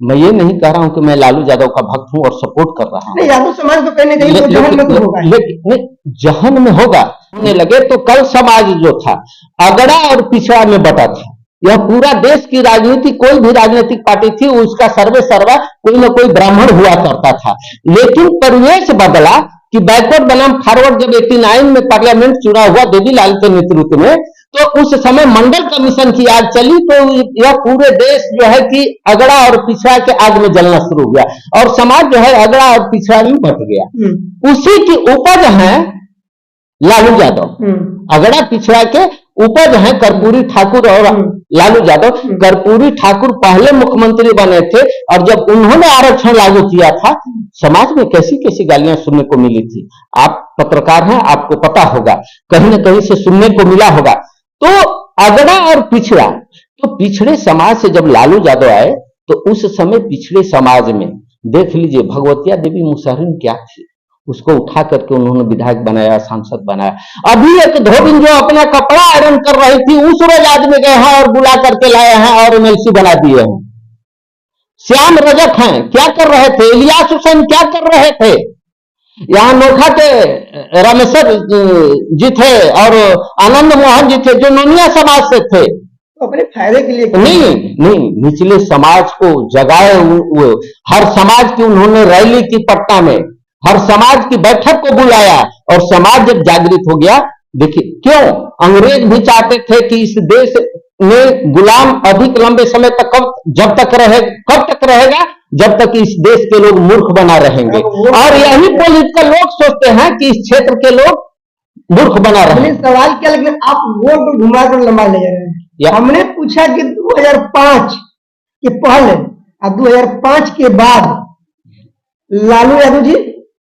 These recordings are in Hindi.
मैं ये नहीं कह रहा हूं कि मैं लालू यादव का भक्त हूं और सपोर्ट कर रहा हूं। नहीं, यादव समाज तो कहीं ना कहीं तो जहन में तो होगा ही। लेकिन जहन में होगा होने लगे तो कल समाज जो था अगड़ा और पिछड़ा में बटा था। यह पूरा देश की राजनीति, कोई भी राजनीतिक पार्टी थी उसका सर्वे सर्वा कोई ना कोई ब्राह्मण हुआ करता था। लेकिन परिवेश बदला कि बैकवर्ड बनाम फॉरवर्ड जब 89 में पार्लियामेंट चुनाव हुआ देवीलाल के नेतृत्व में, तो उस समय मंडल कमीशन की आग चली, तो यह पूरे देश जो है कि अगड़ा और पिछड़ा के आग में जलना शुरू हो गया और समाज जो है अगड़ा और पिछड़ा में बट गया। उसी की उपज है लालू यादव। अगड़ा पिछड़ा के उपज है कर्पूरी ठाकुर और लालू यादव। कर्पूरी ठाकुर पहले मुख्यमंत्री बने थे और जब उन्होंने आरक्षण लागू किया था, समाज में कैसी कैसी गालियां सुनने को मिली थी। आप पत्रकार हैं, आपको पता होगा, कहीं ना कहीं से सुनने को मिला होगा। तो अगड़ा और पिछड़ा, तो पिछड़े समाज से जब लालू यादव आए तो उस समय पिछड़े समाज में देख लीजिए भगवतिया देवी मुसहरिन क्या थी, उसको उठा करके उन्होंने विधायक बनाया, सांसद बनाया। अभी एक धोबिन जो अपना कपड़ा आयरन कर रही थी उस रोज आदमी गए हैं और बुला करके लाए हैं और एमएलसी बना दिए हैं। श्याम रजक हैं, क्या कर रहे थे? इलियास हुसैन क्या कर रहे थे? यहाँ नोखा के रामेश्वर जी थे और आनंद मोहन जी थे जो नोनिया समाज से थे। अपने फायदे के लिए नहीं, निचले समाज को जगाए, हर समाज की उन्होंने रैली की पटना में, हर समाज की बैठक को बुलाया और समाज जब जागृत हो गया। देखिए क्यों अंग्रेज भी चाहते थे कि इस देश में गुलाम अधिक लंबे समय तक कब तक रहेगा जब तक इस देश के लोग मूर्ख बना रहेंगे। और यही पॉलिटिकल लोग सोचते हैं कि इस क्षेत्र के लोग मूर्ख बना रहे। सवाल क्या, लेकिन आप गोल को घुमा कर लंबा ले जा रहे हैं। हमने पूछा कि 2005 के पहले और 2005 के बाद लालू यादव जी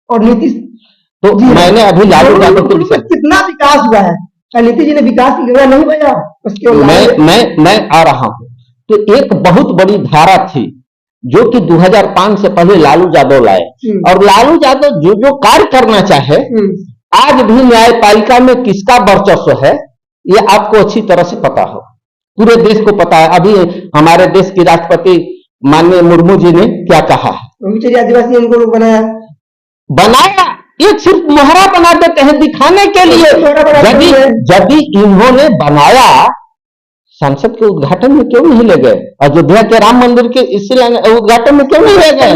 और नीतीश तो मैंने अभी लालू यादव के विषय कितना विकास हुआ है, नीतीश जी ने विकास की गणना नहीं बजा उसके। मैं आ रहा हूं। तो एक बहुत बड़ी धारा थी जो कि 2005 से पहले लालू यादव लाए और लालू यादव जो कार्य करना चाहे, आज भी न्यायपालिका में किसका वर्चस्व है ये आपको अच्छी तरह से पता हो, पूरे देश को पता है। अभी हमारे देश की राष्ट्रपति माननीय मुर्मू जी ने क्या कहा है, आदिवासी इनको बनाया, एक सिर्फ मोहरा बना देते हैं दिखाने के लिए। यदि इन्होंने बनाया, संसद के उद्घाटन में क्यों नहीं ले गए? अयोध्या के राम मंदिर के उद्घाटन में क्यों नहीं ले गए?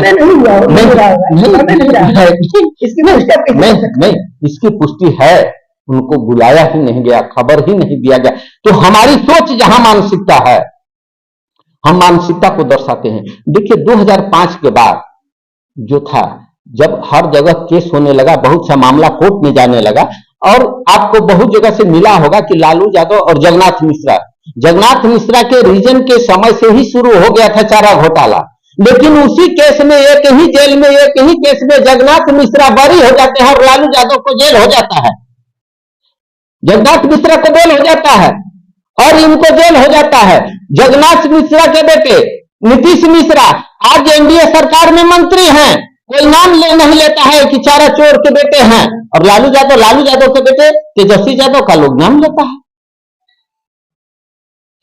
नहीं, इसकी पुष्टि है, उनको बुलाया ही नहीं गया, खबर ही नहीं दिया गया। तो हमारी सोच जहां मानसिकता है, हम मानसिकता को दर्शाते हैं। देखिए 2005 के बाद जो था, जब हर जगह केस होने लगा, बहुत सा मामला कोर्ट में जाने लगा और आपको बहुत जगह से मिला होगा कि लालू यादव और जगन्नाथ मिश्रा के रीजन के समय से ही शुरू हो गया था चारा घोटाला। लेकिन उसी केस में एक ही जेल में, एक ही केस में जगन्नाथ मिश्रा बरी हो जाते हैं और लालू यादव को जेल हो जाता है। जगन्नाथ मिश्रा को जेल हो जाता है और इनको जेल हो जाता है। जगन्नाथ मिश्रा के बेटे नीतीश मिश्रा आज एनडीए सरकार में मंत्री हैं, कोई नाम नहीं लेता है कि चारा चोर के बेटे हैं। और लालू यादव के बेटे तेजस्वी यादव का लोग नाम लेता है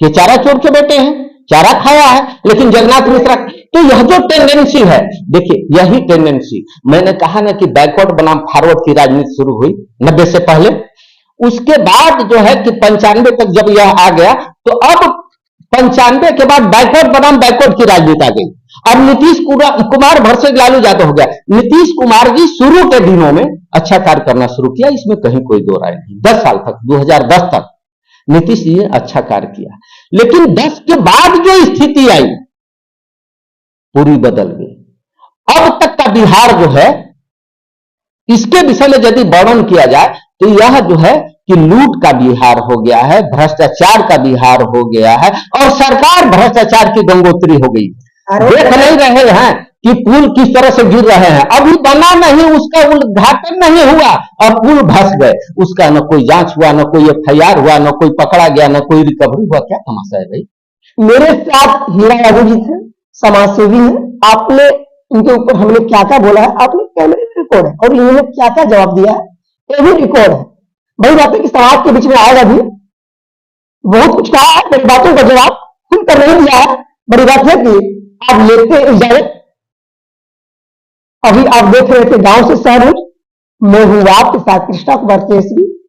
कि चारा चोर के बेटे हैं, चारा खाया है। लेकिन जगन्नाथ मिश्रा, तो यह जो टेंडेंसी है, देखिए यही टेंडेंसी, मैंने कहा ना कि बैकवर्ड बनाम फॉरवर्ड की राजनीति शुरू हुई 90 से पहले। उसके बाद जो है कि 95 तक जब यह आ गया, तो अब 95 के बाद बैकवर्ड बनाम बैकवर्ड की राजनीति आ गई। अब नीतीश कुमार वर्सेस लालू यादव हो गया। नीतीश कुमार जी शुरू के दिनों में अच्छा कार्य करना शुरू किया, इसमें कहीं कोई दो राय नहीं। 10 साल तक, 2010 तक नीतीश जी ने अच्छा कार्य किया। लेकिन 10 के बाद जो स्थिति आई पूरी बदल गई। अब तक का बिहार जो है, इसके विषय में यदि वर्णन किया जाए तो यह जो है कि लूट का बिहार हो गया है, भ्रष्टाचार का बिहार हो गया है और सरकार भ्रष्टाचार की गंगोत्री हो गई। देख नहीं रहे हैं कि पुल किस तरह से गिर रहे हैं, अभी बना नहीं, उसका उद्घाटन नहीं हुआ और पुल धंस गए। उसका न कोई जांच हुआ, न कोई एफआईआर हुआ, न कोई पकड़ा गया, न कोई रिकवरी हुआ। क्या तमाशा है भाई। मेरे साथ हीरा यादव जी थे, समाजसेवी हैं। आपने इनके ऊपर हमने क्या क्या बोला है, आपने कैमरे में रिकॉर्ड है और इन्होंने क्या क्या जवाब दिया है, ये भी रिकॉर्ड है। बड़ी बात है कि समाज के बीच में आएगा भी, बहुत कुछ कहा है, बड़ी बातों का जवाब खुलकर नहीं दिया है। बड़ी बात है कि आप लेते हैं इजाजत। अभी आप देख रहे थे गांव से शहर हूं, मैं हूं आपके साथ कृष्णा कुमार केसरी।